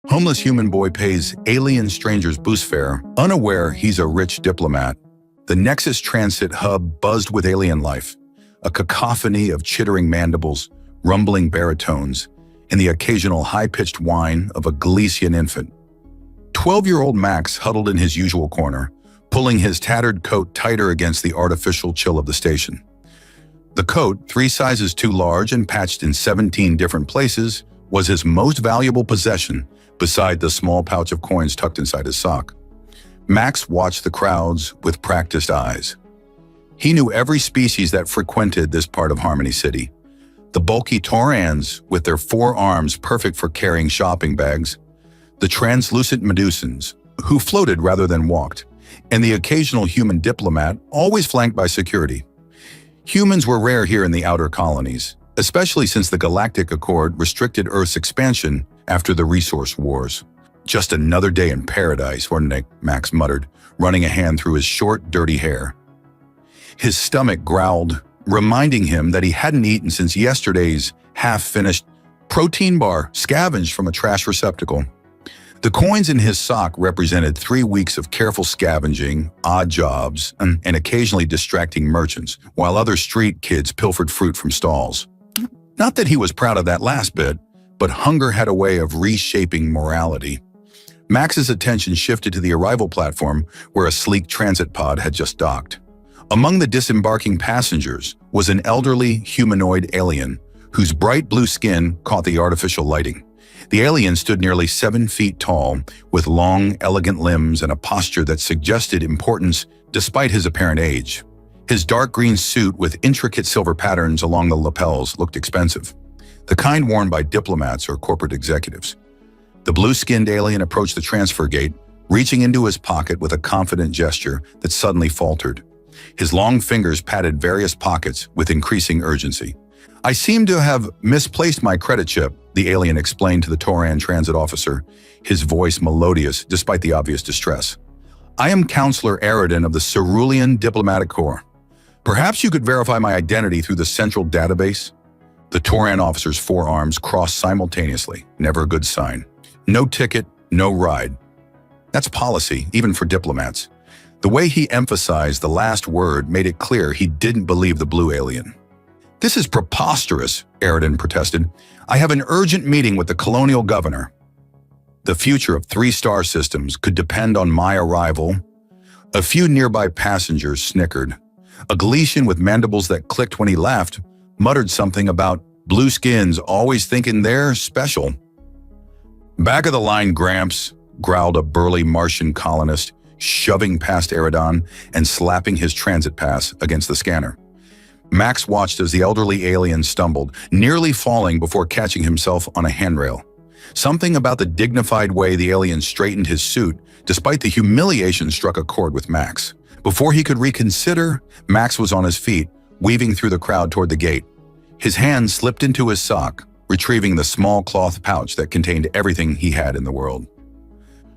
Homeless human boy pays alien strangers boost fare, unaware he's a rich diplomat. The Nexus transit hub buzzed with alien life, a cacophony of chittering mandibles, rumbling baritones, and the occasional high-pitched whine of a Galician infant. 12-year-old Max huddled in his usual corner, pulling his tattered coat tighter against the artificial chill of the station. The coat, 3 sizes too large and patched in 17 different places, was his most valuable possession beside the small pouch of coins tucked inside his sock. Max watched the crowds with practiced eyes. He knew every species that frequented this part of Harmony City. The bulky Taurans, with their 4 arms perfect for carrying shopping bags, the translucent Medusans, who floated rather than walked, and the occasional human diplomat, always flanked by security. Humans were rare here in the outer colonies, especially since the Galactic Accord restricted Earth's expansion after the resource wars. Just another day in paradise, Max muttered, running a hand through his short, dirty hair. His stomach growled, reminding him that he hadn't eaten since yesterday's half-finished protein bar scavenged from a trash receptacle. The coins in his sock represented 3 weeks of careful scavenging, odd jobs, and occasionally distracting merchants, while other street kids pilfered fruit from stalls. Not that he was proud of that last bit, but hunger had a way of reshaping morality. Max's attention shifted to the arrival platform where a sleek transit pod had just docked. Among the disembarking passengers was an elderly humanoid alien whose bright blue skin caught the artificial lighting. The alien stood nearly 7 feet tall, with long, elegant limbs and a posture that suggested importance despite his apparent age. His dark green suit with intricate silver patterns along the lapels looked expensive, the kind worn by diplomats or corporate executives. The blue-skinned alien approached the transfer gate, reaching into his pocket with a confident gesture that suddenly faltered. His long fingers patted various pockets with increasing urgency. "I seem to have misplaced my credit chip," the alien explained to the Tauran transit officer, his voice melodious despite the obvious distress. "I am Counselor Aridin of the Cerulean Diplomatic Corps. Perhaps you could verify my identity through the central database?" The Tauran officer's forearms crossed simultaneously, never a good sign. No ticket, no ride. That's policy, even for diplomats. The way he emphasized the last word made it clear he didn't believe the blue alien. "This is preposterous," Aridin protested. "I have an urgent meeting with the colonial governor. The future of 3-star systems could depend on my arrival." A few nearby passengers snickered. A Galician with mandibles that clicked when he laughed muttered something about blue skins always thinking they're special. "Back of the line, Gramps," growled a burly Martian colonist, shoving past Aridin and slapping his transit pass against the scanner. Max watched as the elderly alien stumbled, nearly falling before catching himself on a handrail. Something about the dignified way the alien straightened his suit, despite the humiliation, struck a chord with Max. Before he could reconsider, Max was on his feet, weaving through the crowd toward the gate. His hand slipped into his sock, retrieving the small cloth pouch that contained everything he had in the world.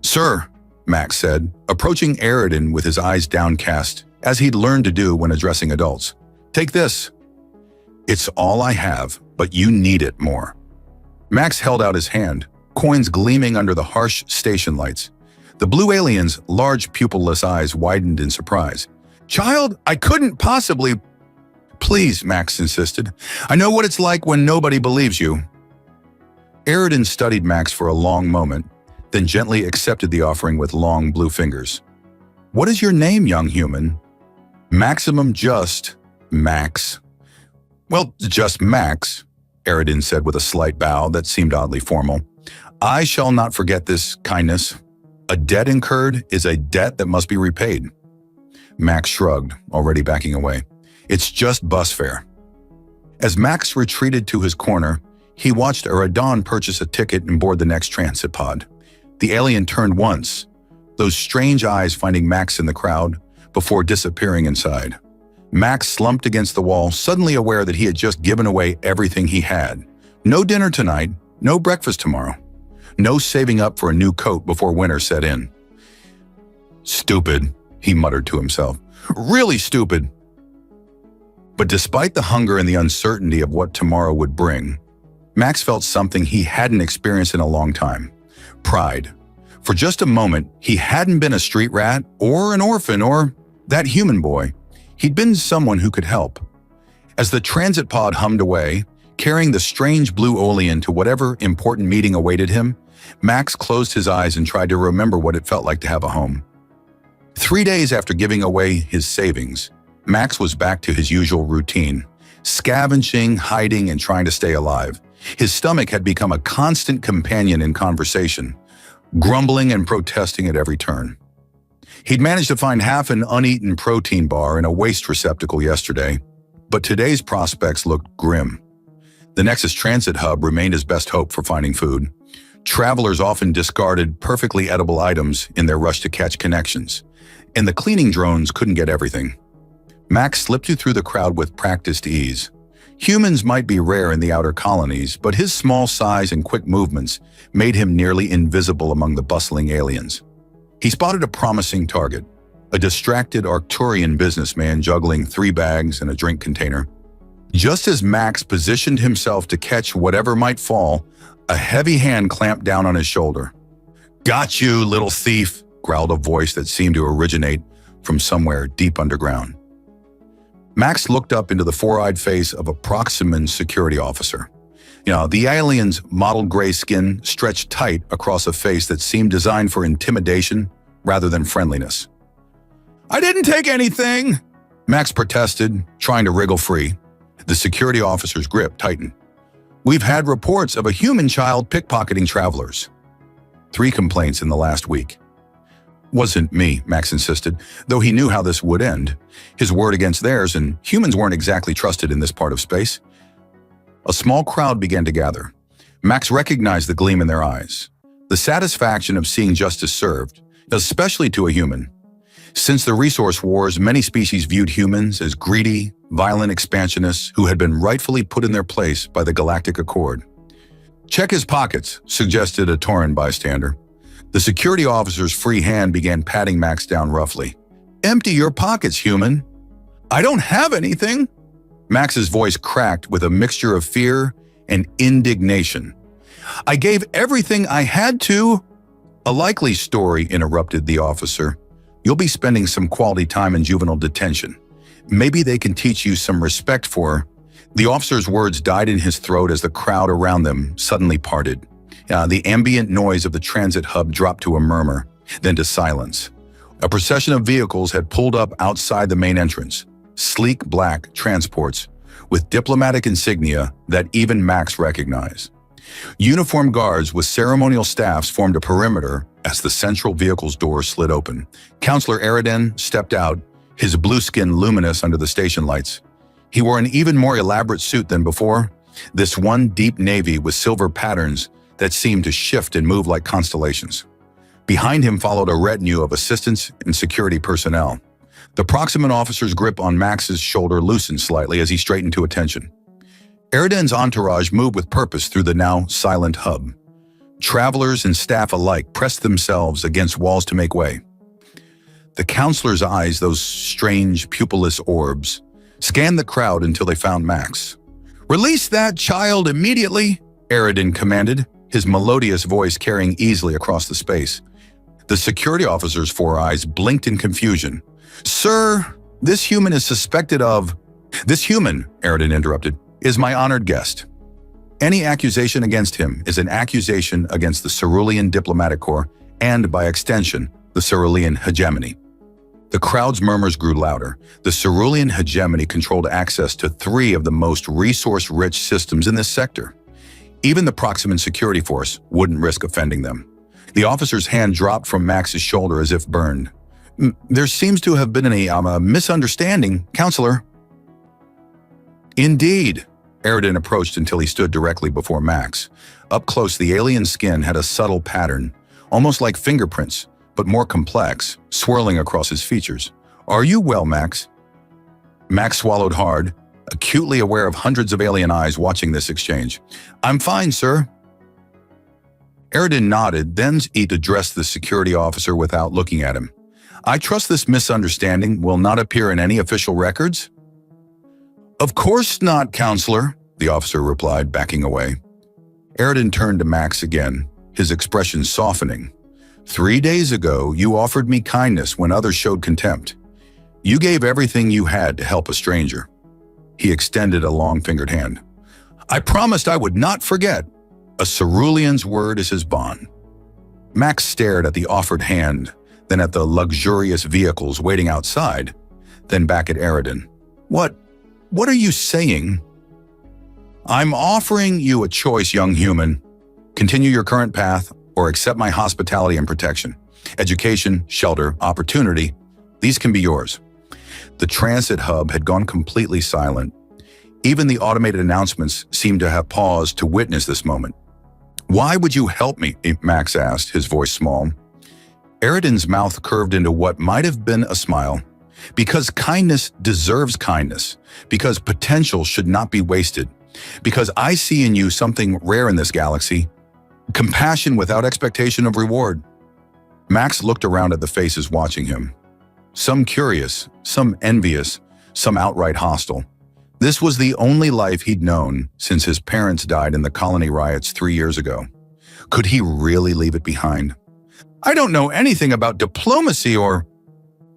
"Sir," Max said, approaching Aridin with his eyes downcast, as he'd learned to do when addressing adults. "Take this. It's all I have, but you need it more." Max held out his hand, coins gleaming under the harsh station lights. The blue alien's large pupilless eyes widened in surprise. "Child, I couldn't possibly—" "Please," Max insisted. "I know what it's like when nobody believes you." Aridin studied Max for a long moment, then gently accepted the offering with long blue fingers. "What is your name, young human?" "Maximum Just Max." "Well, just Max," Aridin said with a slight bow that seemed oddly formal. "I shall not forget this kindness. A debt incurred is a debt that must be repaid." Max shrugged, already backing away. "It's just bus fare." As Max retreated to his corner, he watched Aridin purchase a ticket and board the next transit pod. The alien turned once, those strange eyes finding Max in the crowd, before disappearing inside. Max slumped against the wall, suddenly aware that he had just given away everything he had. No dinner tonight, no breakfast tomorrow. No saving up for a new coat before winter set in. "Stupid," he muttered to himself. "Really stupid." But despite the hunger and the uncertainty of what tomorrow would bring, Max felt something he hadn't experienced in a long time. Pride. For just a moment, he hadn't been a street rat or an orphan or that human boy. He'd been someone who could help. As the transit pod hummed away, carrying the strange blue alien to whatever important meeting awaited him, Max closed his eyes and tried to remember what it felt like to have a home. 3 days after giving away his savings, Max was back to his usual routine, scavenging, hiding, and trying to stay alive. His stomach had become a constant companion in conversation, grumbling and protesting at every turn. He'd managed to find half an uneaten protein bar in a waste receptacle yesterday, but today's prospects looked grim. The Nexus Transit Hub remained his best hope for finding food. Travelers often discarded perfectly edible items in their rush to catch connections, and the cleaning drones couldn't get everything. Max slipped through the crowd with practiced ease. Humans might be rare in the outer colonies, but his small size and quick movements made him nearly invisible among the bustling aliens. He spotted a promising target, a distracted Arcturian businessman juggling 3 bags and a drink container. Just as Max positioned himself to catch whatever might fall, a heavy hand clamped down on his shoulder. "Got you, little thief," growled a voice that seemed to originate from somewhere deep underground. Max looked up into the four-eyed face of a Proximan security officer. The alien's mottled gray skin stretched tight across a face that seemed designed for intimidation rather than friendliness. "I didn't take anything," Max protested, trying to wriggle free. The security officer's grip tightened. "We've had reports of a human child pickpocketing travelers. 3 complaints in the last week." "Wasn't me," Max insisted, though he knew how this would end. His word against theirs, and humans weren't exactly trusted in this part of space. A small crowd began to gather. Max recognized the gleam in their eyes, the satisfaction of seeing justice served, especially to a human. Since the resource wars, many species viewed humans as greedy, violent expansionists who had been rightfully put in their place by the Galactic Accord. "Check his pockets," suggested a Tauran bystander. The security officer's free hand began patting Max down roughly. "Empty your pockets, human." "I don't have anything." Max's voice cracked with a mixture of fear and indignation. "I gave everything I had to." "A likely story," interrupted the officer. "You'll be spending some quality time in juvenile detention. Maybe they can teach you some respect for—" The officer's words died in his throat as the crowd around them suddenly parted. The ambient noise of the transit hub dropped to a murmur, then to silence. A procession of vehicles had pulled up outside the main entrance, sleek black transports with diplomatic insignia that even Max recognized. Uniformed guards with ceremonial staffs formed a perimeter as the central vehicle's door slid open. Counselor Eridan stepped out, his blue skin luminous under the station lights. He wore an even more elaborate suit than before, this one deep navy with silver patterns that seemed to shift and move like constellations. Behind him followed a retinue of assistants and security personnel. The Proximan officer's grip on Max's shoulder loosened slightly as he straightened to attention. Eridan's entourage moved with purpose through the now silent hub. Travelers and staff alike pressed themselves against walls to make way. The counselor's eyes, those strange pupilless orbs, scanned the crowd until they found Max. "Release that child immediately," Eridan commanded, his melodious voice carrying easily across the space. The security officer's 4 eyes blinked in confusion. "Sir, this human is suspected of—" "This human," Eridan interrupted, "is my honored guest. Any accusation against him is an accusation against the Cerulean Diplomatic Corps and, by extension, the Cerulean hegemony." The crowd's murmurs grew louder. The Cerulean hegemony controlled access to 3 of the most resource-rich systems in this sector. Even the Proximan security force wouldn't risk offending them. The officer's hand dropped from Max's shoulder as if burned. "There seems to have been a misunderstanding, Counselor." "Indeed." Eridan approached until he stood directly before Max. Up close, the alien skin had a subtle pattern, almost like fingerprints, but more complex, swirling across his features. "Are you well, Max?" Max swallowed hard, acutely aware of hundreds of alien eyes watching this exchange. "I'm fine, sir." Eridan nodded, then he addressed the security officer without looking at him. "I trust this misunderstanding will not appear in any official records?" "Of course not, Counselor," the officer replied, backing away. Eridan turned to Max again, his expression softening. 3 days ago, you offered me kindness when others showed contempt. You gave everything you had to help a stranger. He extended a long-fingered hand. I promised I would not forget. A cerulean's word is his bond. Max stared at the offered hand, then at the luxurious vehicles waiting outside, then back at Eridan. What are you saying? I'm offering you a choice, young human. Continue your current path or accept my hospitality and protection. Education, shelter, opportunity, these can be yours. The transit hub had gone completely silent. Even the automated announcements seemed to have paused to witness this moment. Why would you help me? Max asked, his voice small. Eridan's mouth curved into what might have been a smile. Because kindness deserves kindness. Because potential should not be wasted. Because I see in you something rare in this galaxy. Compassion without expectation of reward. Max looked around at the faces watching him. Some curious, some envious, some outright hostile. This was the only life he'd known since his parents died in the colony riots 3 years ago. Could he really leave it behind? I don't know anything about diplomacy or...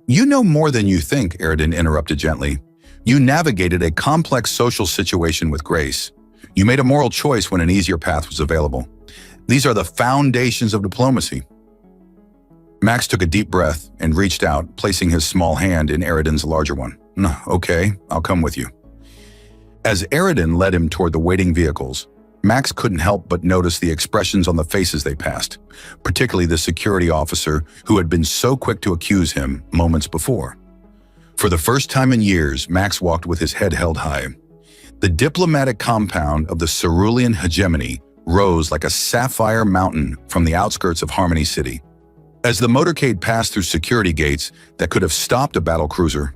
You know more than you think, Eridan interrupted gently. You navigated a complex social situation with grace. You made a moral choice when an easier path was available. These are the foundations of diplomacy. Max took a deep breath and reached out, placing his small hand in Eridan's larger one. Okay, I'll come with you. As Eridan led him toward the waiting vehicles, Max couldn't help but notice the expressions on the faces they passed, particularly the security officer who had been so quick to accuse him moments before. For the first time in years, Max walked with his head held high. The diplomatic compound of the cerulean hegemony rose like a sapphire mountain from the outskirts of Harmony City. As the motorcade passed through security gates that could have stopped a battle cruiser,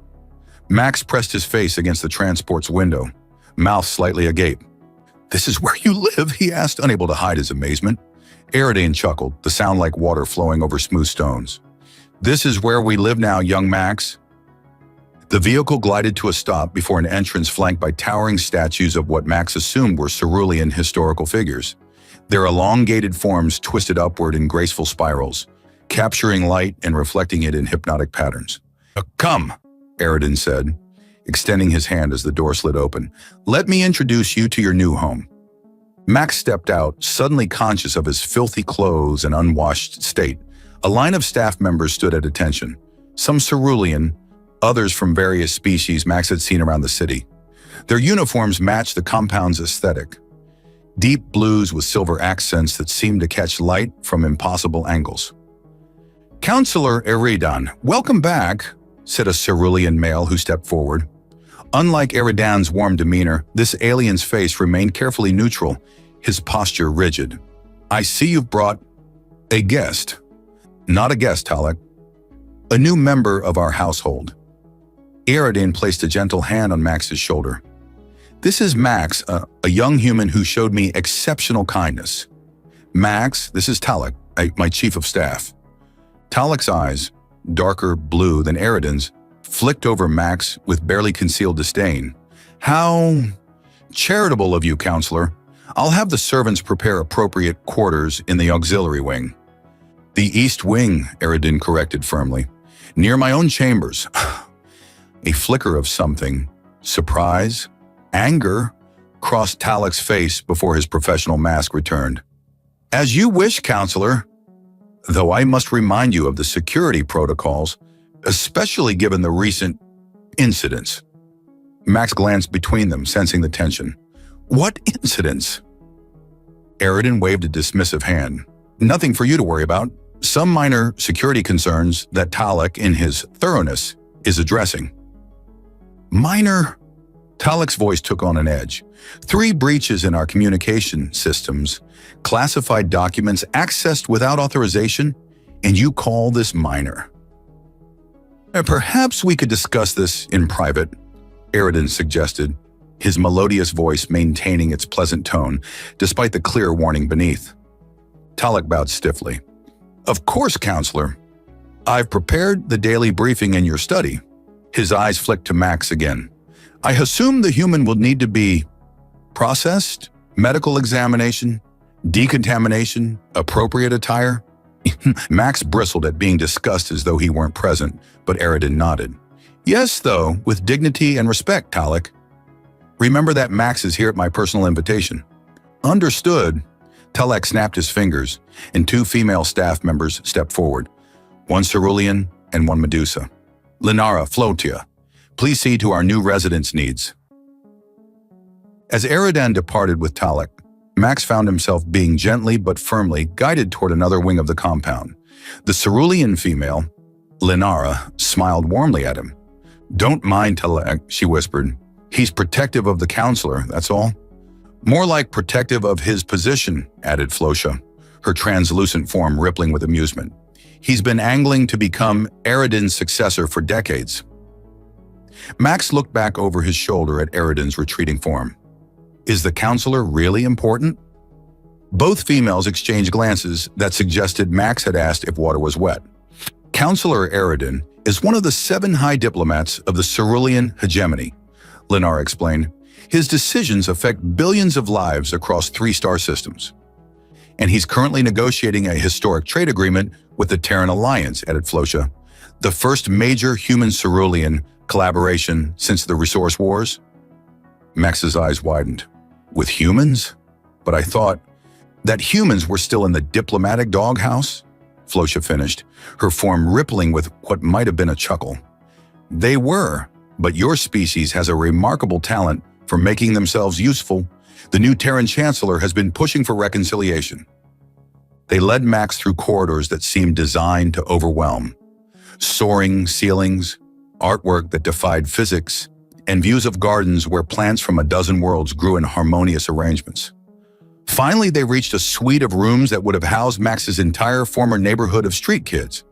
Max pressed his face against the transport's window, mouth slightly agape. This is where you live? He asked, unable to hide his amazement. Eridan chuckled, the sound like water flowing over smooth stones. This is where we live now, young Max. The vehicle glided to a stop before an entrance flanked by towering statues of what Max assumed were cerulean historical figures. Their elongated forms twisted upward in graceful spirals, capturing light and reflecting it in hypnotic patterns. Come, Eridan said, extending his hand as the door slid open. Let me introduce you to your new home. Max stepped out, suddenly conscious of his filthy clothes and unwashed state. A line of staff members stood at attention, some cerulean, others from various species Max had seen around the city. Their uniforms matched the compound's aesthetic. Deep blues with silver accents that seemed to catch light from impossible angles. Counselor Eridan, welcome back, said a cerulean male who stepped forward. Unlike Eridan's warm demeanor, this alien's face remained carefully neutral, his posture rigid. I see you've brought a guest. Not a guest, Talek. A new member of our household. Eridan placed a gentle hand on Max's shoulder. This is Max, a young human who showed me exceptional kindness. Max, this is Talek, my chief of staff. Talek's eyes, darker blue than Eridan's, flicked over Max with barely concealed disdain. How charitable of you, counselor. I'll have the servants prepare appropriate quarters in the auxiliary wing. The east wing, Eridan corrected firmly. Near my own chambers. A flicker of something, surprise, anger, crossed Talek's face before his professional mask returned. As you wish, counselor. Though I must remind you of the security protocols, especially given the recent incidents. Max glanced between them, sensing the tension. What incidents? Eridan waved a dismissive hand. Nothing for you to worry about. Some minor security concerns that Talek, in his thoroughness, is addressing. Minor? Talek's voice took on an edge. 3 breaches in our communication systems, classified documents accessed without authorization, and you call this minor. Perhaps we could discuss this in private, Eridan suggested, his melodious voice maintaining its pleasant tone, despite the clear warning beneath. Talek bowed stiffly. Of course, counselor. I've prepared the daily briefing in your study. His eyes flicked to Max again. I assume the human will need to be processed, medical examination, Decontamination? Appropriate attire? Max bristled at being discussed as though he weren't present, but Eridan nodded. Yes, though, with dignity and respect, Talek. Remember that Max is here at my personal invitation. Understood. Talek snapped his fingers, and two female staff members stepped forward, one cerulean and one Medusa. Linara, Flotia, please see to our new residents' needs. As Eridan departed with Talek, Max found himself being gently but firmly guided toward another wing of the compound. The cerulean female, Linara, smiled warmly at him. Don't mind Talek, she whispered. He's protective of the counselor, that's all. More like protective of his position, added Flotia, her translucent form rippling with amusement. He's been angling to become Eridan's successor for decades. Max looked back over his shoulder at Eridan's retreating form. Is the counselor really important? Both females exchanged glances that suggested Max had asked if water was wet. Counselor Eridan is one of the 7 high diplomats of the cerulean hegemony, Linara explained. His decisions affect billions of lives across 3 star systems. And he's currently negotiating a historic trade agreement with the Terran Alliance, added Flotia, the first major human-cerulean collaboration since the Resource Wars. Max's eyes widened. With humans? But I thought that humans were still in the diplomatic doghouse? Flotia finished, her form rippling with what might have been a chuckle. They were, but your species has a remarkable talent for making themselves useful. The new Terran Chancellor has been pushing for reconciliation. They led Max through corridors that seemed designed to overwhelm. Soaring ceilings, artwork that defied physics, and views of gardens where plants from a dozen worlds grew in harmonious arrangements. Finally, they reached a suite of rooms that would have housed Max's entire former neighborhood of street kids.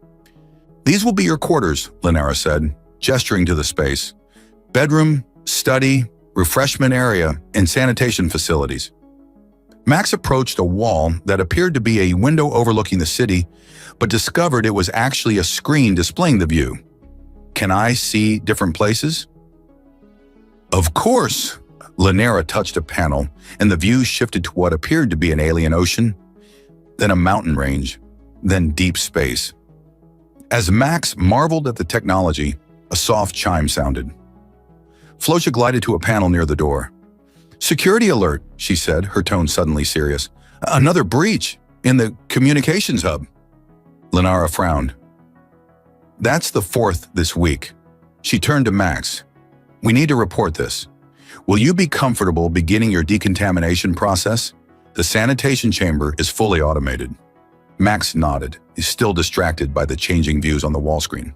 These will be your quarters, Linara said, gesturing to the space. Bedroom, study, refreshment area, and sanitation facilities. Max approached a wall that appeared to be a window overlooking the city, but discovered it was actually a screen displaying the view. Can I see different places? Of course! Linara touched a panel, and the view shifted to what appeared to be an alien ocean, then a mountain range, then deep space. As Max marveled at the technology, a soft chime sounded. Flotia glided to a panel near the door. Security alert, she said, her tone suddenly serious. Another breach in the communications hub. Linara frowned. That's the 4th this week. She turned to Max. We need to report this. Will you be comfortable beginning your decontamination process? The sanitation chamber is fully automated. Max nodded, still distracted by the changing views on the wall screen.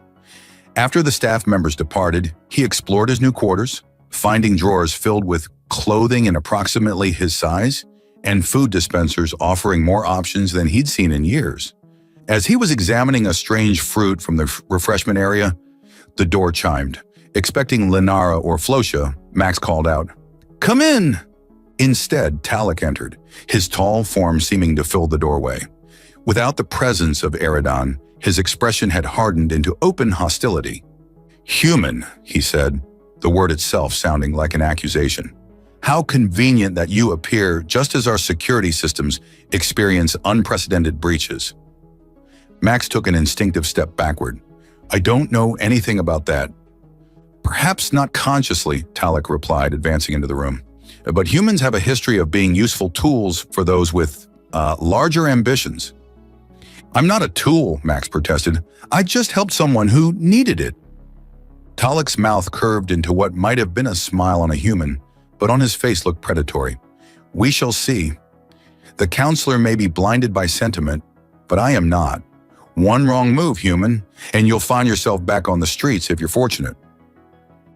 After the staff members departed, he explored his new quarters, finding drawers filled with clothing in approximately his size and food dispensers offering more options than he'd seen in years. As he was examining a strange fruit from the refreshment area, the door chimed. Expecting Linara or Flotia, Max called out, "Come in!" Instead, Talek entered, his tall form seeming to fill the doorway. Without the presence of Eridan, his expression had hardened into open hostility. "Human," he said, the word itself sounding like an accusation. "How convenient that you appear just as our security systems experience unprecedented breaches." Max took an instinctive step backward. "I don't know anything about that." "Perhaps not consciously," Talek replied, advancing into the room. "But humans have a history of being useful tools for those with larger ambitions." "I'm not a tool," Max protested. "I just helped someone who needed it." Talek's mouth curved into what might have been a smile on a human, but on his face looked predatory. "We shall see. The counselor may be blinded by sentiment, but I am not. One wrong move, human, and you'll find yourself back on the streets if you're fortunate."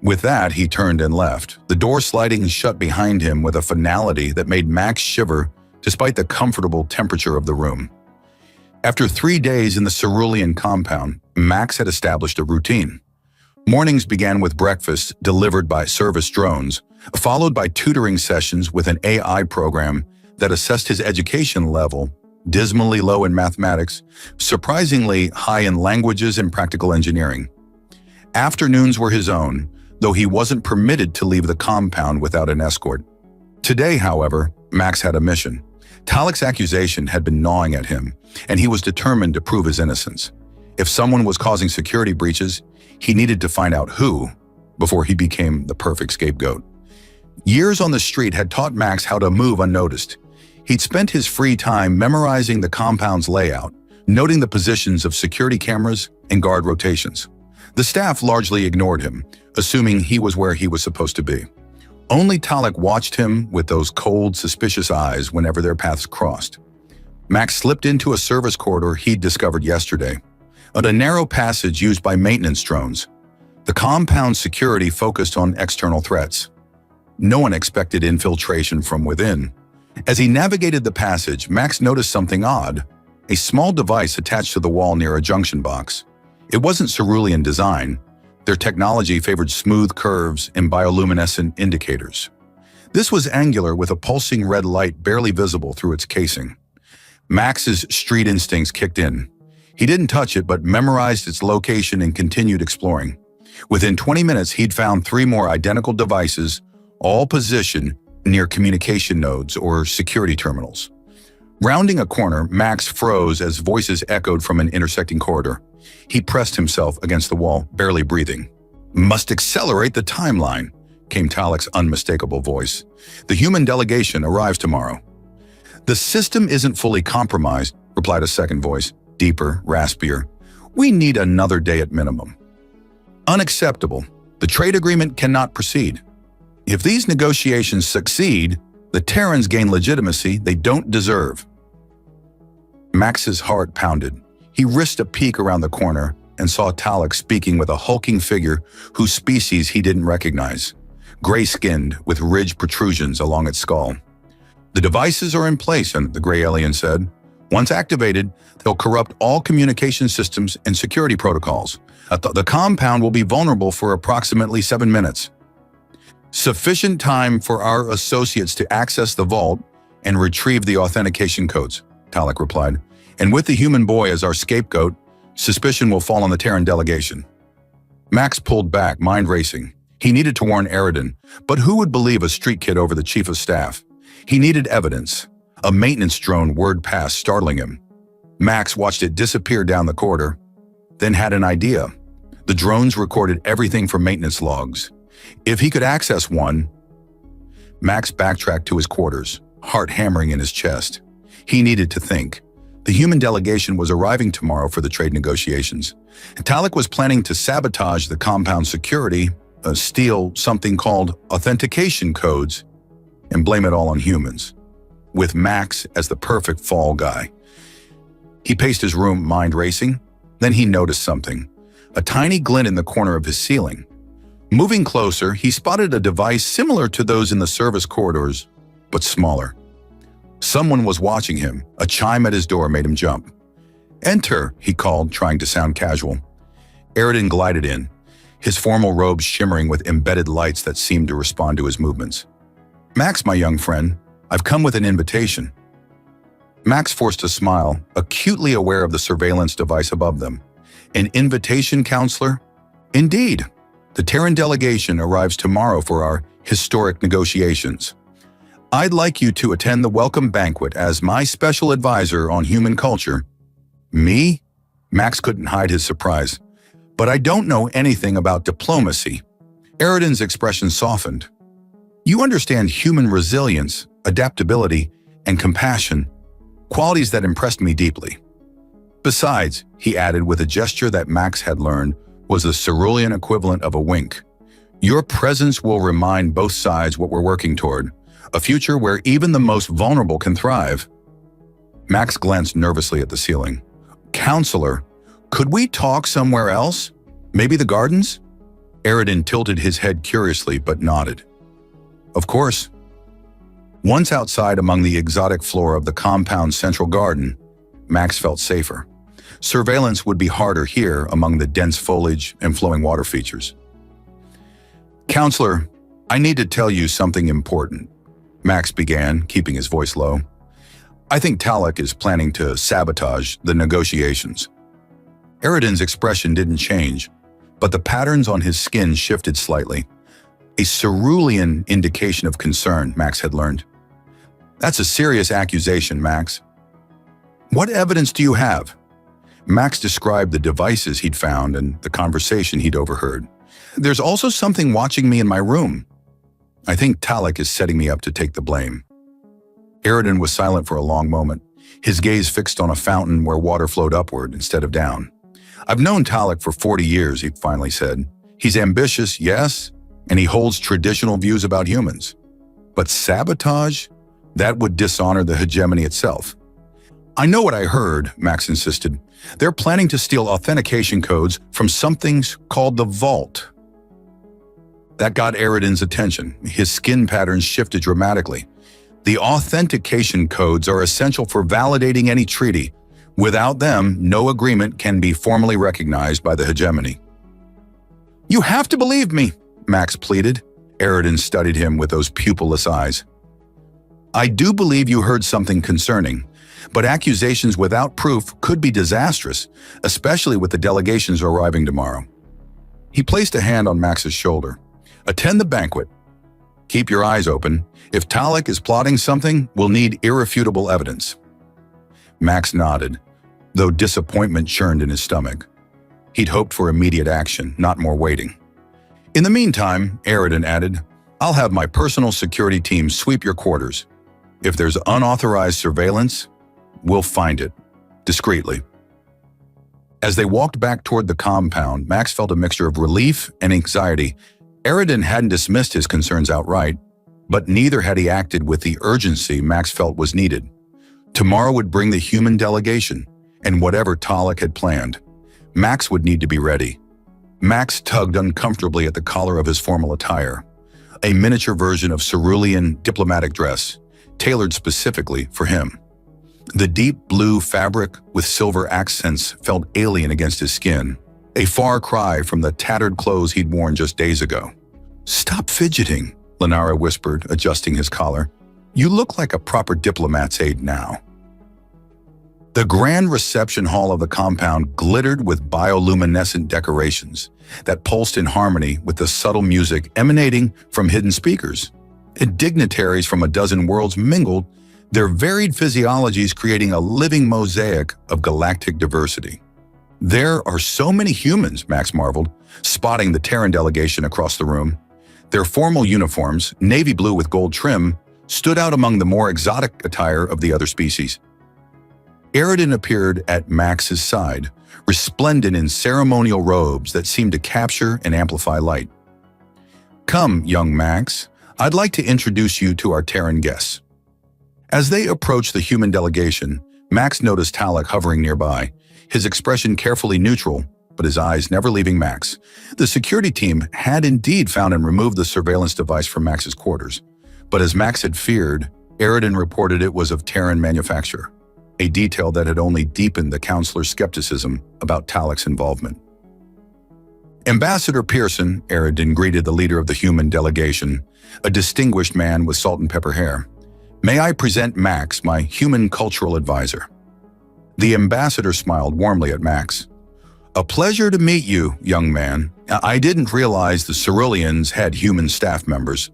With that, he turned and left, the door sliding shut behind him with a finality that made Max shiver despite the comfortable temperature of the room. After 3 days in the cerulean compound, Max had established a routine. Mornings began with breakfast delivered by service drones, followed by tutoring sessions with an AI program that assessed his education level, dismally low in mathematics, surprisingly high in languages and practical engineering. Afternoons were his own, though he wasn't permitted to leave the compound without an escort. Today, however, Max had a mission: Talik's accusation had been gnawing at him, and he was determined to prove his innocence. If someone was causing security breaches, he needed to find out who before he became the perfect scapegoat. Years on the street had taught Max how to move unnoticed. He'd spent his free time memorizing the compound's layout, noting the positions of security cameras and guard rotations. The staff largely ignored him, assuming he was where he was supposed to be. Only Talik watched him with those cold, suspicious eyes whenever their paths crossed. Max slipped into a service corridor he'd discovered yesterday, a narrow passage used by maintenance drones. The compound's security focused on external threats. No one expected infiltration from within. As he navigated the passage, Max noticed something odd, a small device attached to the wall near a junction box. It wasn't cerulean design. Their technology favored smooth curves and bioluminescent indicators. This was angular with a pulsing red light barely visible through its casing. Max's street instincts kicked in. He didn't touch it but memorized its location and continued exploring. Within 20 minutes, he'd found 3 more identical devices, all positioned near communication nodes or security terminals. Rounding a corner, Max froze as voices echoed from an intersecting corridor. He pressed himself against the wall, barely breathing. "Must accelerate the timeline," came Talik's unmistakable voice. "The human delegation arrives tomorrow." "The system isn't fully compromised," replied a second voice, deeper, raspier. "We need another day at minimum." "Unacceptable. The trade agreement cannot proceed. If these negotiations succeed, the Terrans gain legitimacy they don't deserve." Max's heart pounded. He risked a peek around the corner and saw Talik speaking with a hulking figure whose species he didn't recognize, gray-skinned with ridged protrusions along its skull. "The devices are in place," the gray alien said. "Once activated, they'll corrupt all communication systems and security protocols. The compound will be vulnerable for approximately 7 minutes. Sufficient time for our associates to access the vault and retrieve the authentication codes," Talik replied. "And with the human boy as our scapegoat, suspicion will fall on the Terran delegation." Max pulled back, mind racing. He needed to warn Eridan, but who would believe a street kid over the chief of staff? He needed evidence. A maintenance drone whirred past, startling him. Max watched it disappear down the corridor, then had an idea. The drones recorded everything from maintenance logs. If he could access one, Max backtracked to his quarters, heart hammering in his chest. He needed to think. The human delegation was arriving tomorrow for the trade negotiations. Talik was planning to sabotage the compound security, steal something called authentication codes, and blame it all on humans, with Max as the perfect fall guy. He paced his room, mind racing. Then he noticed something, a tiny glint in the corner of his ceiling. Moving closer, he spotted a device similar to those in the service corridors, but smaller. Someone was watching him. A chime at his door made him jump. "Enter," he called, trying to sound casual. Eridan glided in, his formal robes shimmering with embedded lights that seemed to respond to his movements. "Max, my young friend, I've come with an invitation." Max forced a smile, acutely aware of the surveillance device above them. "An invitation, counselor?" "Indeed. The Terran delegation arrives tomorrow for our historic negotiations. I'd like you to attend the welcome banquet as my special advisor on human culture." "Me?" Max couldn't hide his surprise. "But I don't know anything about diplomacy." Eridan's expression softened. "You understand human resilience, adaptability, and compassion, qualities that impressed me deeply. Besides," he added with a gesture that Max had learned was the cerulean equivalent of a wink, "your presence will remind both sides what we're working toward, a future where even the most vulnerable can thrive." Max glanced nervously at the ceiling. "Counselor, could we talk somewhere else? Maybe the gardens?" Eridan tilted his head curiously but nodded. "Of course." Once outside among the exotic flora of the compound's central garden, Max felt safer. Surveillance would be harder here among the dense foliage and flowing water features. "Counselor, I need to tell you something important," Max began, keeping his voice low. "I think Talik is planning to sabotage the negotiations." Eridan's expression didn't change, but the patterns on his skin shifted slightly. A cerulean indication of concern, Max had learned. That's a serious accusation, Max. What evidence do you have? Max described the devices he'd found and the conversation he'd overheard. There's also something watching me in my room. I think Talek is setting me up to take the blame. Aridin was silent for a long moment, his gaze fixed on a fountain where water flowed upward instead of down. I've known Talek for 40 years, he finally said. He's ambitious, yes, and he holds traditional views about humans. But sabotage? That would dishonor the hegemony itself. I know what I heard, Max insisted. They're planning to steal authentication codes from something called the Vault. That got Aridin's attention. His skin patterns shifted dramatically. The authentication codes are essential for validating any treaty. Without them, no agreement can be formally recognized by the hegemony. You have to believe me, Max pleaded. Aridin studied him with those pupilless eyes. I do believe you heard something concerning, but accusations without proof could be disastrous, especially with the delegations arriving tomorrow. He placed a hand on Max's shoulder. Attend the banquet. Keep your eyes open. If Talek is plotting something, we'll need irrefutable evidence. Max nodded, though disappointment churned in his stomach. He'd hoped for immediate action, not more waiting. In the meantime, Aridin added, I'll have my personal security team sweep your quarters. If there's unauthorized surveillance, we'll find it, discreetly. As they walked back toward the compound, Max felt a mixture of relief and anxiety. Aridin hadn't dismissed his concerns outright, but neither had he acted with the urgency Max felt was needed. Tomorrow would bring the human delegation, and whatever Talek had planned, Max would need to be ready. Max tugged uncomfortably at the collar of his formal attire, a miniature version of cerulean diplomatic dress, tailored specifically for him. The deep blue fabric with silver accents felt alien against his skin, a far cry from the tattered clothes he'd worn just days ago. Stop fidgeting, Lenara whispered, adjusting his collar. You look like a proper diplomat's aide now. The grand reception hall of the compound glittered with bioluminescent decorations that pulsed in harmony with the subtle music emanating from hidden speakers. And dignitaries from a dozen worlds mingled, their varied physiologies creating a living mosaic of galactic diversity. There are so many humans, Max marveled, spotting the Terran delegation across the room. Their formal uniforms, navy blue with gold trim, stood out among the more exotic attire of the other species. Aridin appeared at Max's side, resplendent in ceremonial robes that seemed to capture and amplify light. Come, young Max, I'd like to introduce you to our Terran guests. As they approached the human delegation, Max noticed Talek hovering nearby, his expression carefully neutral, but his eyes never leaving Max. The security team had indeed found and removed the surveillance device from Max's quarters, but as Max had feared, Aridin reported it was of Terran manufacture, a detail that had only deepened the counselor's skepticism about Talek's involvement. Ambassador Pearson, Aridin greeted the leader of the human delegation, a distinguished man with salt and pepper hair. May I present Max, my human cultural advisor. The ambassador smiled warmly at Max. A pleasure to meet you, young man. I didn't realize the Ceruleans had human staff members.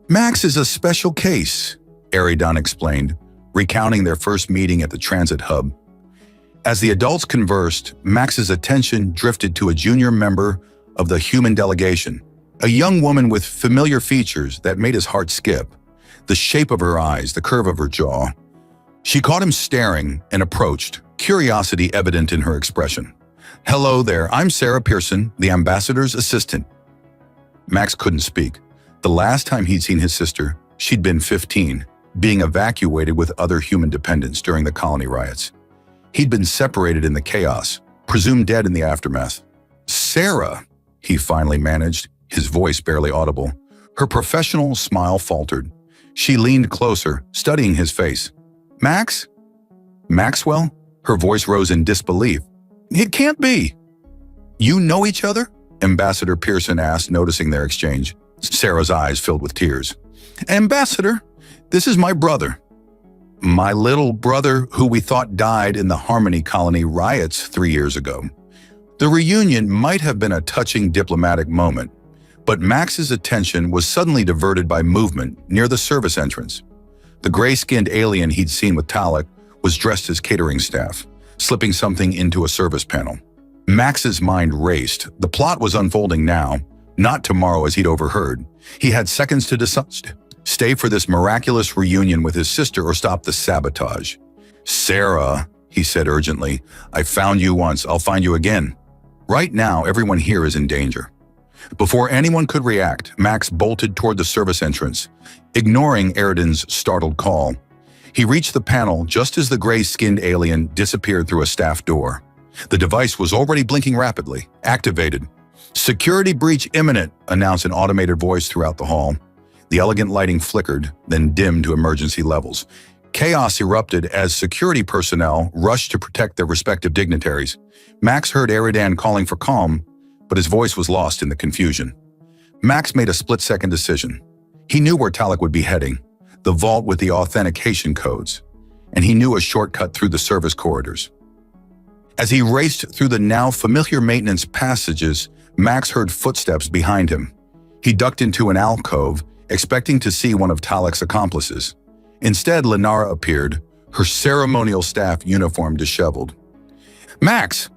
Max is a special case, Aridin explained, recounting their first meeting at the transit hub. As the adults conversed, Max's attention drifted to a junior member of the human delegation, a young woman with familiar features that made his heart skip. The shape of her eyes, the curve of her jaw. She caught him staring and approached, curiosity evident in her expression. Hello there, I'm Sarah Pearson, the ambassador's assistant. Max couldn't speak. The last time he'd seen his sister, she'd been 15, being evacuated with other human dependents during the colony riots. He'd been separated in the chaos, presumed dead in the aftermath. Sarah, he finally managed, his voice barely audible. Her professional smile faltered. She leaned closer, studying his face. Max? Maxwell? Her voice rose in disbelief. It can't be. You know each other? Ambassador Pearson asked, noticing their exchange. Sarah's eyes filled with tears. Ambassador, this is my brother. My little brother who we thought died in the Harmony Colony riots 3 years ago. The reunion might have been a touching diplomatic moment, but Max's attention was suddenly diverted by movement near the service entrance. The gray-skinned alien he'd seen with Talek was dressed as catering staff, slipping something into a service panel. Max's mind raced. The plot was unfolding now, not tomorrow as he'd overheard. He had seconds to decide: stay for this miraculous reunion with his sister or stop the sabotage. "Sarah," he said urgently, "I found you once, I'll find you again. Right now, everyone here is in danger." Before anyone could react, Max bolted toward the service entrance, ignoring Eridan's startled call. He reached the panel just as the gray-skinned alien disappeared through a staff door. The device was already blinking rapidly. "Activated. Security breach imminent," announced an automated voice throughout the hall. The elegant lighting flickered, then dimmed to emergency levels. Chaos erupted as security personnel rushed to protect their respective dignitaries. Max heard Eridan calling for calm, but his voice was lost in the confusion. Max made a split-second decision. He knew where Talek would be heading, the vault with the authentication codes, and he knew a shortcut through the service corridors. As he raced through the now familiar maintenance passages, Max heard footsteps behind him. He ducked into an alcove, expecting to see one of Talek's accomplices. Instead, Lenara appeared, her ceremonial staff uniform disheveled. "Max,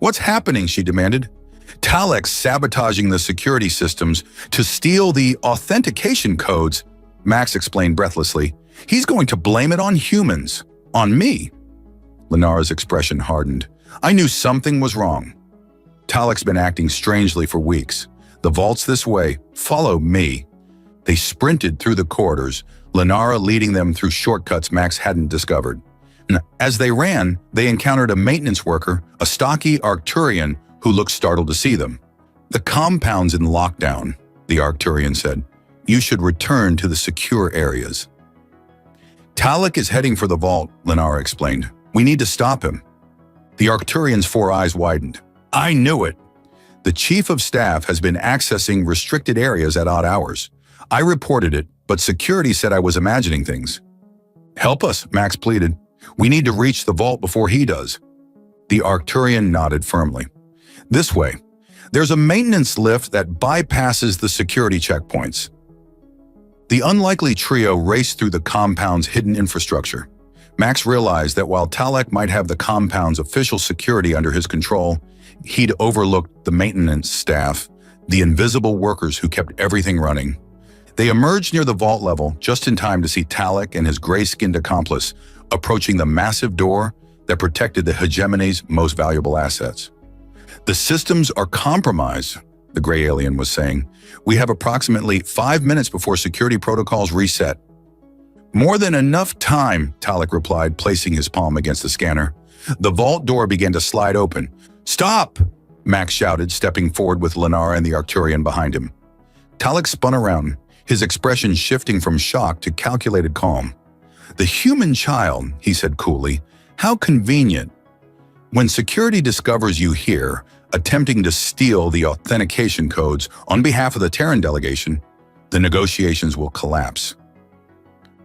what's happening?" she demanded. "Talek's sabotaging the security systems to steal the authentication codes," Max explained breathlessly. "He's going to blame it on humans, on me." Lenara's expression hardened. "I knew something was wrong. Talek's been acting strangely for weeks. The vault's this way. Follow me." They sprinted through the corridors, Lenara leading them through shortcuts Max hadn't discovered. As they ran, they encountered a maintenance worker, a stocky Arcturian, who looked startled to see them. "The compound's in lockdown," the Arcturian said. "You should return to the secure areas." "Talek is heading for the vault," Lenara explained. "We need to stop him." The Arcturian's four eyes widened. "I knew it. The chief of staff has been accessing restricted areas at odd hours. I reported it, but security said I was imagining things." "Help us," Max pleaded. "We need to reach the vault before he does." The Arcturian nodded firmly. "This way. There's a maintenance lift that bypasses the security checkpoints." The unlikely trio raced through the compound's hidden infrastructure. Max realized that while Talek might have the compound's official security under his control, he'd overlooked the maintenance staff, the invisible workers who kept everything running. They emerged near the vault level just in time to see Talek and his gray-skinned accomplice approaching the massive door that protected the hegemony's most valuable assets. "The systems are compromised," the gray alien was saying. "We have approximately 5 minutes before security protocols reset." "More than enough time," Talek replied, placing his palm against the scanner. The vault door began to slide open. "Stop!" Max shouted, stepping forward with Lenara and the Arcturian behind him. Talek spun around, his expression shifting from shock to calculated calm. "The human child," he said coolly. "How convenient. When security discovers you here, attempting to steal the authentication codes on behalf of the Terran delegation, the negotiations will collapse."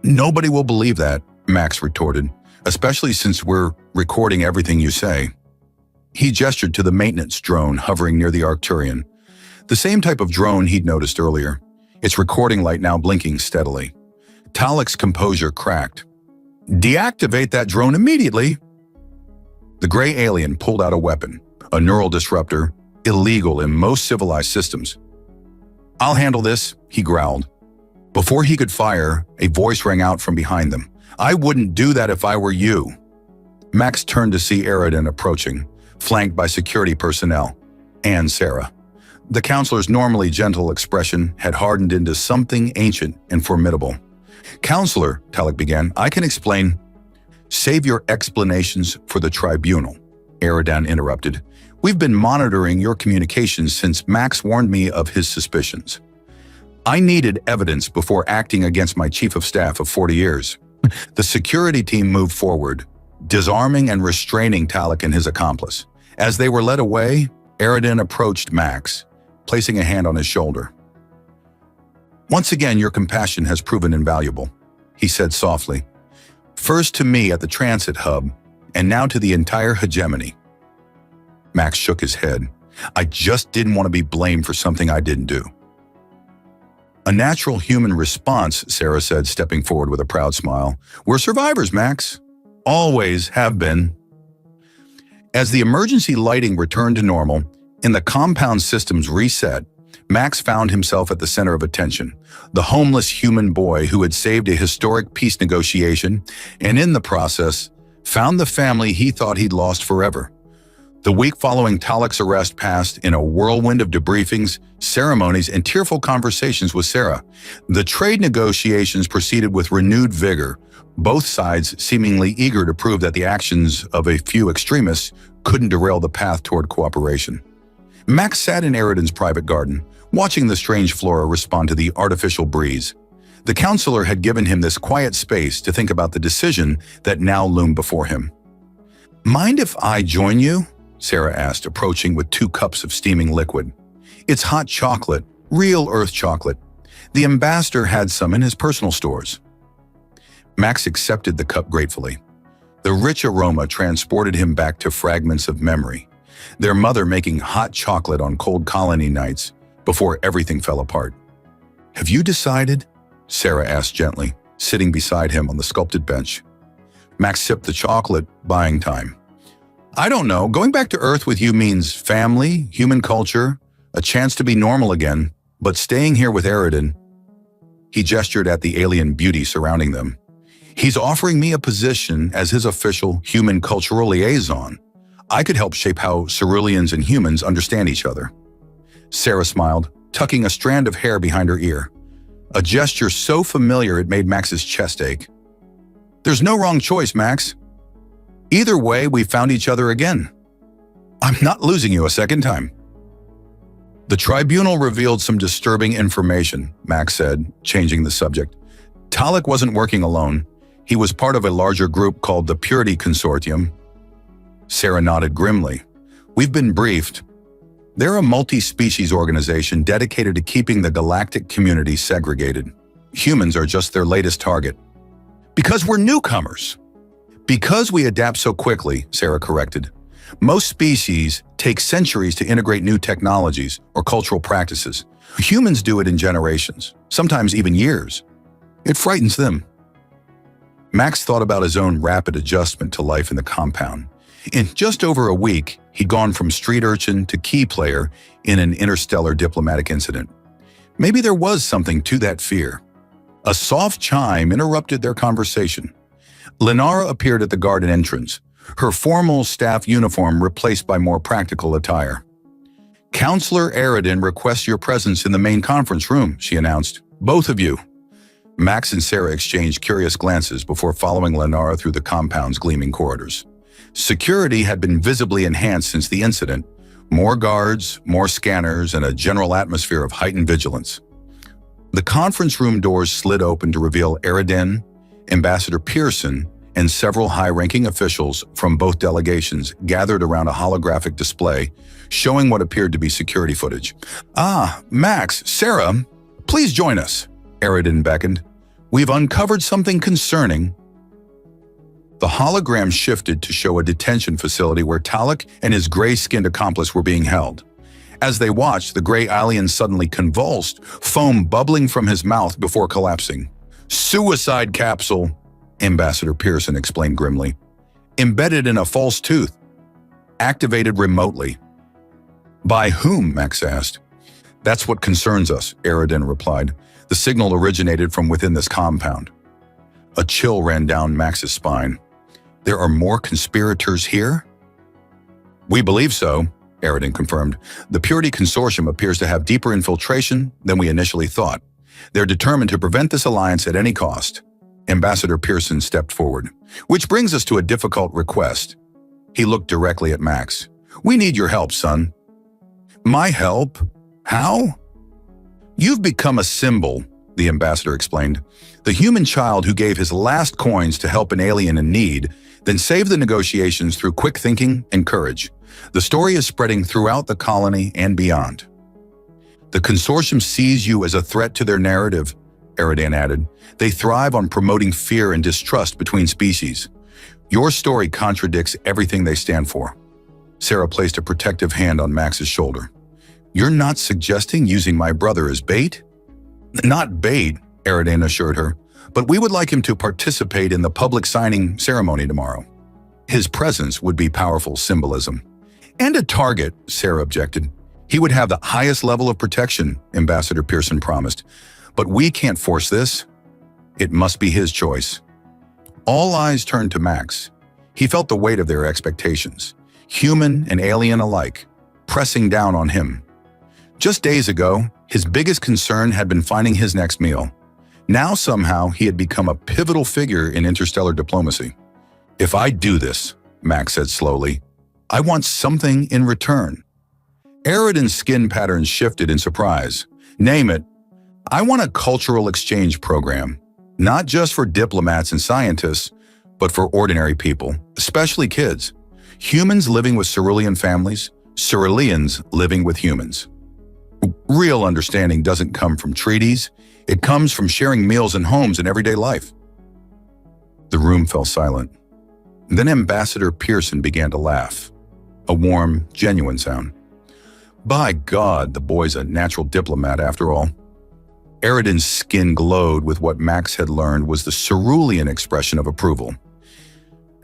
"Nobody will believe that," Max retorted, "especially since we're recording everything you say." He gestured to the maintenance drone hovering near the Arcturian, the same type of drone he'd noticed earlier, its recording light now blinking steadily. Talek's composure cracked. "Deactivate that drone immediately." The gray alien pulled out a weapon, a neural disruptor, illegal in most civilized systems. "I'll handle this," he growled. Before he could fire, a voice rang out from behind them. "I wouldn't do that if I were you." Max turned to see Eridan approaching, flanked by security personnel, and Sarah. The counselor's normally gentle expression had hardened into something ancient and formidable. "Counselor," Talek began, "I can explain." "Save your explanations for the tribunal," Eridan interrupted. "We've been monitoring your communications since Max warned me of his suspicions. I needed evidence before acting against my chief of staff of 40 years. The security team moved forward, disarming and restraining Talek and his accomplice. As they were led away, Eridan approached Max, placing a hand on his shoulder. "Once again, your compassion has proven invaluable," he said softly. "First to me at the transit hub, and now to the entire hegemony." Max shook his head. "I just didn't want to be blamed for something I didn't do." A natural human response, Sarah said, stepping forward with a proud smile. We're survivors, Max. Always have been. As the emergency lighting returned to normal and the compound systems reset, Max found himself at the center of attention, the homeless human boy who had saved a historic peace negotiation and in the process found the family he thought he'd lost forever. The week following Talik's arrest passed in a whirlwind of debriefings, ceremonies, and tearful conversations with Sarah. The trade negotiations proceeded with renewed vigor, both sides seemingly eager to prove that the actions of a few extremists couldn't derail the path toward cooperation. Max sat in Eridan's private garden, watching the strange flora respond to the artificial breeze. The counselor had given him this quiet space to think about the decision that now loomed before him. Mind if I join you? Sarah asked, approaching with 2 cups of steaming liquid. It's hot chocolate, real earth chocolate. The ambassador had some in his personal stores. Max accepted the cup gratefully. The rich aroma transported him back to fragments of memory, their mother making hot chocolate on cold colony nights before everything fell apart. Have you decided? Sarah asked gently, sitting beside him on the sculpted bench. Max sipped the chocolate, buying time. I don't know. Going back to Earth with you means family, human culture, a chance to be normal again, but staying here with Eridan. He gestured at the alien beauty surrounding them. He's offering me a position as his official human cultural liaison. I could help shape how ceruleans and humans understand each other. Sarah smiled, tucking a strand of hair behind her ear. A gesture so familiar it made Max's chest ache. There's no wrong choice, Max. Either way, we found each other again. I'm not losing you a second time. The tribunal revealed some disturbing information, Max said, changing the subject. Talik wasn't working alone. He was part of a larger group called the Purity Consortium. Sarah nodded grimly. We've been briefed. They're a multi-species organization dedicated to keeping the galactic community segregated. Humans are just their latest target. Because we're newcomers. Because we adapt so quickly, Sarah corrected. Most species take centuries to integrate new technologies or cultural practices. Humans do it in generations, sometimes even years. It frightens them. Max thought about his own rapid adjustment to life in the compound. In just over a week, he'd gone from street urchin to key player in an interstellar diplomatic incident. Maybe there was something to that fear. A soft chime interrupted their conversation. Lenara appeared at the garden entrance, her formal staff uniform replaced by more practical attire. Counselor Eridan requests your presence in the main conference room, she announced. Both of you. Max and Sarah exchanged curious glances before following Lenara through the compound's gleaming corridors. Security had been visibly enhanced since the incident. More guards, more scanners, and a general atmosphere of heightened vigilance. The conference room doors slid open to reveal Eridan, Ambassador Pearson, and several high-ranking officials from both delegations gathered around a holographic display showing what appeared to be security footage. Ah, Max, Sarah, please join us, Eridan beckoned. We've uncovered something concerning. The hologram shifted to show a detention facility where Talik and his gray-skinned accomplice were being held. As they watched, the gray alien suddenly convulsed, foam bubbling from his mouth before collapsing. Suicide capsule, Ambassador Pearson explained grimly. Embedded in a false tooth. Activated remotely. By whom, Max asked. That's what concerns us, Eridan replied. The signal originated from within this compound. A chill ran down Max's spine. There are more conspirators here? We believe so, Eridan confirmed. The Purity Consortium appears to have deeper infiltration than we initially thought. They're determined to prevent this alliance at any cost. Ambassador Pearson stepped forward. Which brings us to a difficult request. He looked directly at Max. We need your help, son. My help? How? You've become a symbol, the ambassador explained. The human child who gave his last coins to help an alien in need, then saved the negotiations through quick thinking and courage. The story is spreading throughout the colony and beyond. The consortium sees you as a threat to their narrative, Eridan added. They thrive on promoting fear and distrust between species. Your story contradicts everything they stand for. Sarah placed a protective hand on Max's shoulder. You're not suggesting using my brother as bait? Not bait, Aridin assured her, but we would like him to participate in the public signing ceremony tomorrow. His presence would be powerful symbolism. And a target, Sarah objected. He would have the highest level of protection, Ambassador Pearson promised. But we can't force this. It must be his choice. All eyes turned to Max. He felt the weight of their expectations, human and alien alike, pressing down on him. Just days ago, his biggest concern had been finding his next meal. Now somehow he had become a pivotal figure in interstellar diplomacy. If I do this, Max said slowly, I want something in return. Aridin's skin patterns shifted in surprise. Name it. I want a cultural exchange program, not just for diplomats and scientists, but for ordinary people, especially kids. Humans living with cerulean families, ceruleans living with humans. Real understanding doesn't come from treaties. It comes from sharing meals and homes in everyday life. The room fell silent. Then Ambassador Pearson began to laugh. A warm, genuine sound. By God, the boy's a natural diplomat after all. Aridin's skin glowed with what Max had learned was the cerulean expression of approval.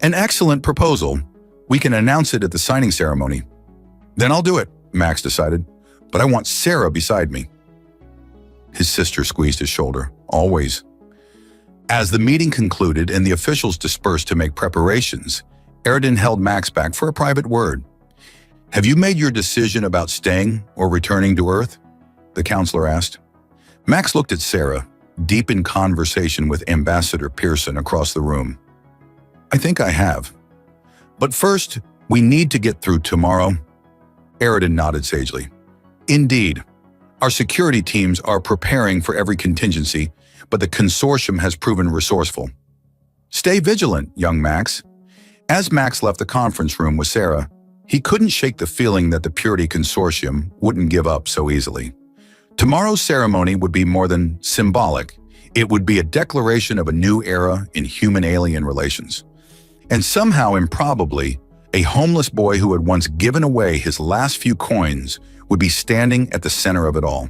An excellent proposal. We can announce it at the signing ceremony. Then I'll do it, Max decided. But I want Sarah beside me. His sister squeezed his shoulder. Always. As the meeting concluded and the officials dispersed to make preparations, Aridin held Max back for a private word. Have you made your decision about staying or returning to Earth? The counselor asked. Max looked at Sarah, deep in conversation with Ambassador Pearson across the room. I think I have. But first, we need to get through tomorrow. Aridin nodded sagely. Indeed. Our security teams are preparing for every contingency, but the consortium has proven resourceful. Stay vigilant, young Max. As Max left the conference room with Sarah, he couldn't shake the feeling that the Purity Consortium wouldn't give up so easily. Tomorrow's ceremony would be more than symbolic. It would be a declaration of a new era in human-alien relations. And somehow, improbably, a homeless boy who had once given away his last few coins would be standing at the center of it all.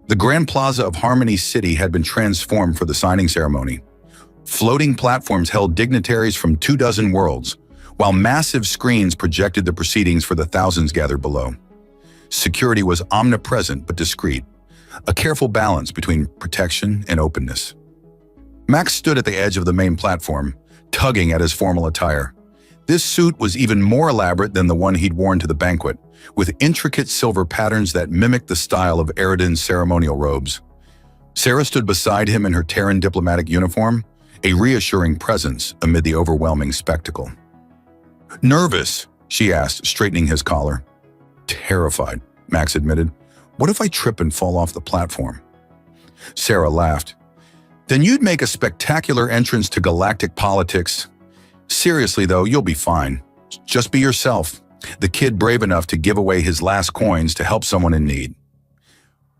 The Grand Plaza of Harmony City had been transformed for the signing ceremony. Floating platforms held dignitaries from 24 worlds, while massive screens projected the proceedings for the thousands gathered below. Security was omnipresent but discreet, a careful balance between protection and openness. Max stood at the edge of the main platform, tugging at his formal attire. This suit was even more elaborate than the one he'd worn to the banquet, with intricate silver patterns that mimicked the style of Aridin's ceremonial robes. Sarah stood beside him in her Terran diplomatic uniform, a reassuring presence amid the overwhelming spectacle. Nervous? She asked, straightening his collar. Terrified, Max admitted. What if I trip and fall off the platform? Sarah laughed. Then you'd make a spectacular entrance to galactic politics. Seriously, though, you'll be fine. Just be yourself, the kid brave enough to give away his last coins to help someone in need.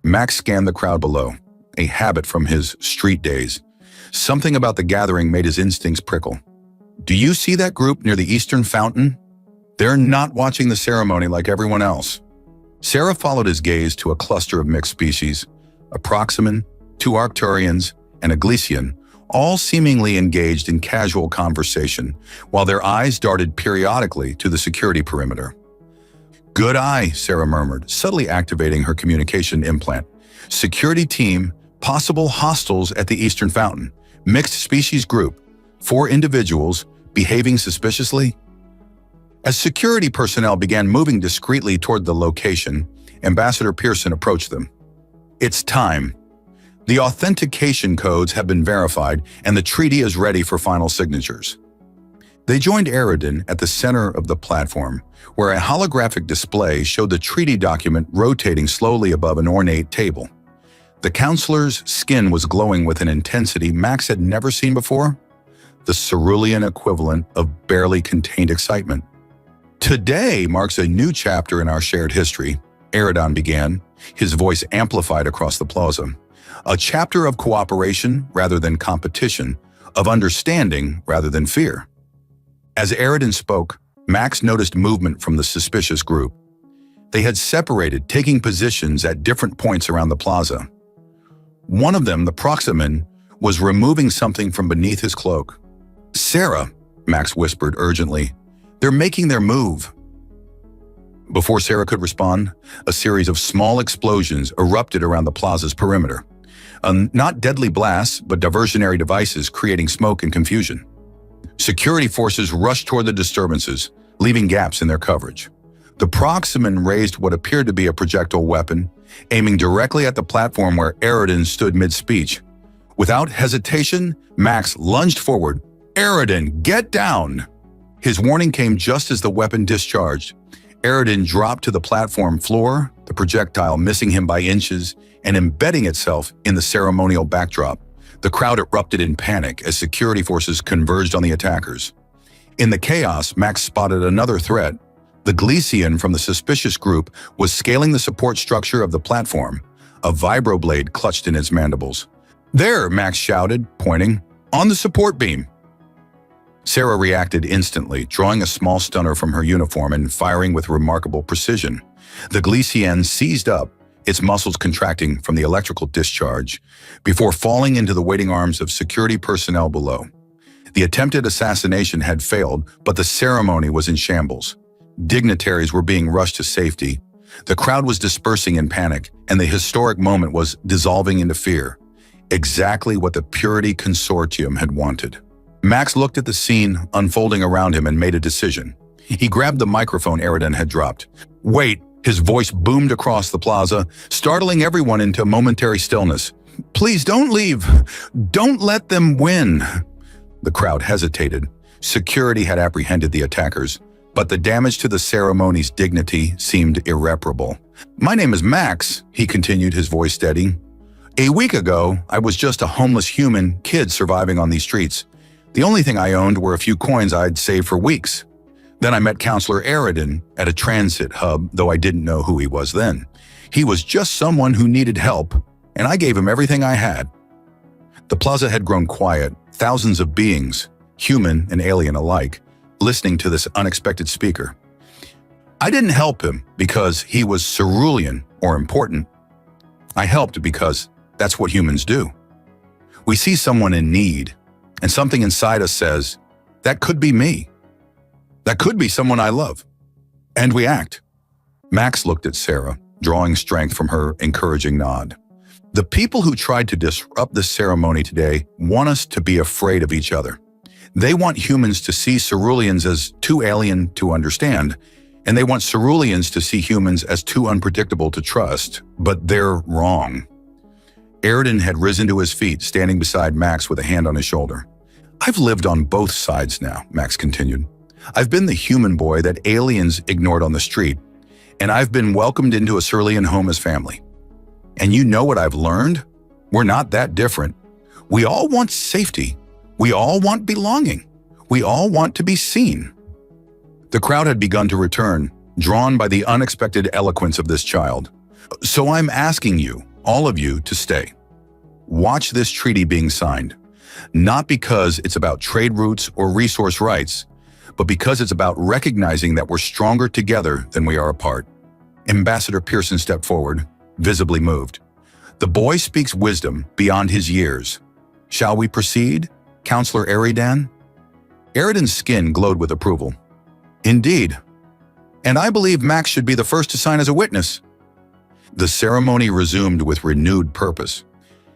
Max scanned the crowd below, a habit from his street days. Something about the gathering made his instincts prickle. Do you see that group near the Eastern Fountain? They're not watching the ceremony like everyone else. Sarah followed his gaze to a cluster of mixed species, a Proximan, 2 Arcturians, and a Glician, all seemingly engaged in casual conversation, while their eyes darted periodically to the security perimeter. Good eye, Sarah murmured, subtly activating her communication implant. Security team, possible hostiles at the Eastern Fountain, mixed species group, 4 individuals, behaving suspiciously. As security personnel began moving discreetly toward the location, Ambassador Pearson approached them. It's time. The authentication codes have been verified and the treaty is ready for final signatures. They joined Aridin at the center of the platform, where a holographic display showed the treaty document rotating slowly above an ornate table. The counselor's skin was glowing with an intensity Max had never seen before, the cerulean equivalent of barely contained excitement. Today marks a new chapter in our shared history, Aridin began, his voice amplified across the plaza. A chapter of cooperation rather than competition, of understanding rather than fear. As Aridin spoke, Max noticed movement from the suspicious group. They had separated, taking positions at different points around the plaza. One of them, the Proximan, was removing something from beneath his cloak. "Sarah," Max whispered urgently, "they're making their move." Before Sarah could respond, a series of small explosions erupted around the plaza's perimeter. Not deadly blasts, but diversionary devices creating smoke and confusion. Security forces rushed toward the disturbances, leaving gaps in their coverage. The Proximan raised what appeared to be a projectile weapon, aiming directly at the platform where Eridan stood mid-speech. Without hesitation, Max lunged forward. "Eridan, get down!" His warning came just as the weapon discharged. Eridan dropped to the platform floor, the projectile missing him by inches and embedding itself in the ceremonial backdrop. The crowd erupted in panic as security forces converged on the attackers. In the chaos, Max spotted another threat. The Galactian from the suspicious group was scaling the support structure of the platform, a vibroblade clutched in its mandibles. "There," Max shouted, pointing, "on the support beam." Sarah reacted instantly, drawing a small stunner from her uniform and firing with remarkable precision. The Galactian seized up, its muscles contracting from the electrical discharge, before falling into the waiting arms of security personnel below. The attempted assassination had failed, but the ceremony was in shambles. Dignitaries were being rushed to safety. The crowd was dispersing in panic, and the historic moment was dissolving into fear. Exactly what the Purity Consortium had wanted. Max looked at the scene unfolding around him and made a decision. He grabbed the microphone Eridan had dropped. "Wait!" His voice boomed across the plaza, startling everyone into momentary stillness. "Please don't leave! Don't let them win!" The crowd hesitated. Security had apprehended the attackers, but the damage to the ceremony's dignity seemed irreparable. "My name is Max," he continued, his voice steady. "A week ago, I was just a homeless human kid surviving on these streets. The only thing I owned were a few coins I'd saved for weeks. Then I met Counselor Eridan at a transit hub, though I didn't know who he was then. He was just someone who needed help, and I gave him everything I had." The plaza had grown quiet, thousands of beings, human and alien alike, listening to this unexpected speaker. "I didn't help him because he was cerulean or important. I helped because that's what humans do. We see someone in need, and something inside us says, that could be me. That could be someone I love. And we act." Max looked at Sarah, drawing strength from her encouraging nod. "The people who tried to disrupt this ceremony today want us to be afraid of each other. They want humans to see ceruleans as too alien to understand, and they want ceruleans to see humans as too unpredictable to trust, but they're wrong." Eridan had risen to his feet, standing beside Max with a hand on his shoulder. "I've lived on both sides now," Max continued. "I've been the human boy that aliens ignored on the street, and I've been welcomed into a cerulean home as family. And you know what I've learned? We're not that different. We all want safety. We all want belonging. We all want to be seen." The crowd had begun to return, drawn by the unexpected eloquence of this child. "So I'm asking you, all of you, to stay. Watch this treaty being signed. Not because it's about trade routes or resource rights, but because it's about recognizing that we're stronger together than we are apart." Ambassador Pearson stepped forward, visibly moved. "The boy speaks wisdom beyond his years. Shall we proceed, Counselor Eridan?" Eridan's skin glowed with approval. "Indeed. And I believe Max should be the first to sign as a witness." The ceremony resumed with renewed purpose.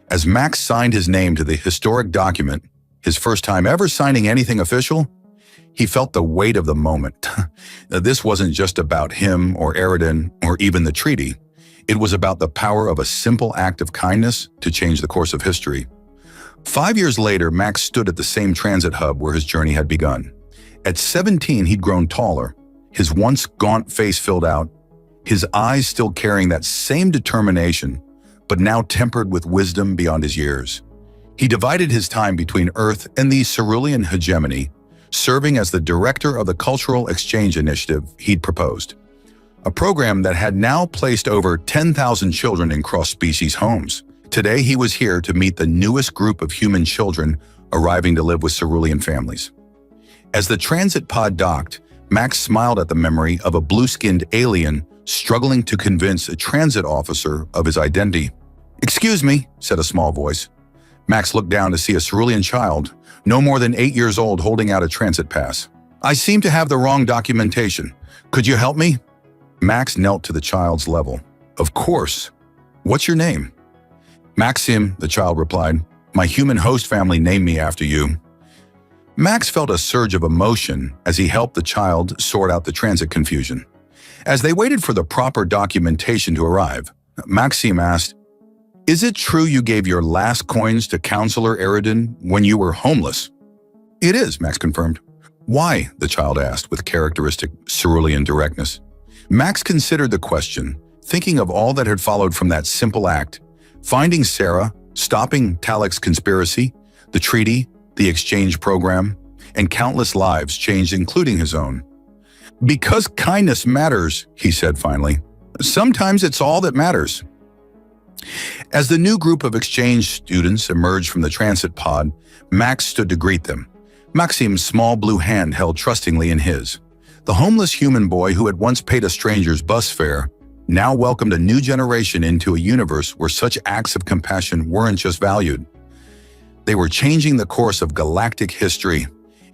As Max signed his name to the historic document, his first time ever signing anything official, he felt the weight of the moment. This wasn't just about him or Eridan or even the treaty. It was about the power of a simple act of kindness to change the course of history. 5 years later, Max stood at the same transit hub where his journey had begun. At 17, he'd grown taller, his once gaunt face filled out, his eyes still carrying that same determination, but now tempered with wisdom beyond his years. He divided his time between Earth and the cerulean hegemony, serving as the director of the Cultural Exchange Initiative he'd proposed, a program that had now placed over 10,000 children in cross-species homes. Today, he was here to meet the newest group of human children arriving to live with cerulean families. As the transit pod docked, Max smiled at the memory of a blue-skinned alien struggling to convince a transit officer of his identity. "Excuse me," said a small voice. Max looked down to see a cerulean child, no more than 8 years old, holding out a transit pass. "I seem to have the wrong documentation. Could you help me?" Max knelt to the child's level. "Of course. What's your name?" "Maxim," the child replied. "My human host family named me after you." Max felt a surge of emotion as he helped the child sort out the transit confusion. As they waited for the proper documentation to arrive, Maxim asked, "Is it true you gave your last coins to Counselor Eridan when you were homeless?" "It is," Max confirmed. "Why?" the child asked with characteristic cerulean directness. Max considered the question, thinking of all that had followed from that simple act: finding Sarah, stopping Talek's conspiracy, the treaty, the exchange program, and countless lives changed, including his own. "Because kindness matters," he said finally. "Sometimes it's all that matters." As the new group of exchange students emerged from the transit pod, Max stood to greet them, Maxim's small blue hand held trustingly in his. The homeless human boy who had once paid a stranger's bus fare now welcomed a new generation into a universe where such acts of compassion weren't just valued. They were changing the course of galactic history,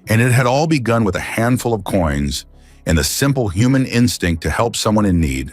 and it had all begun with a handful of coins and the simple human instinct to help someone in need.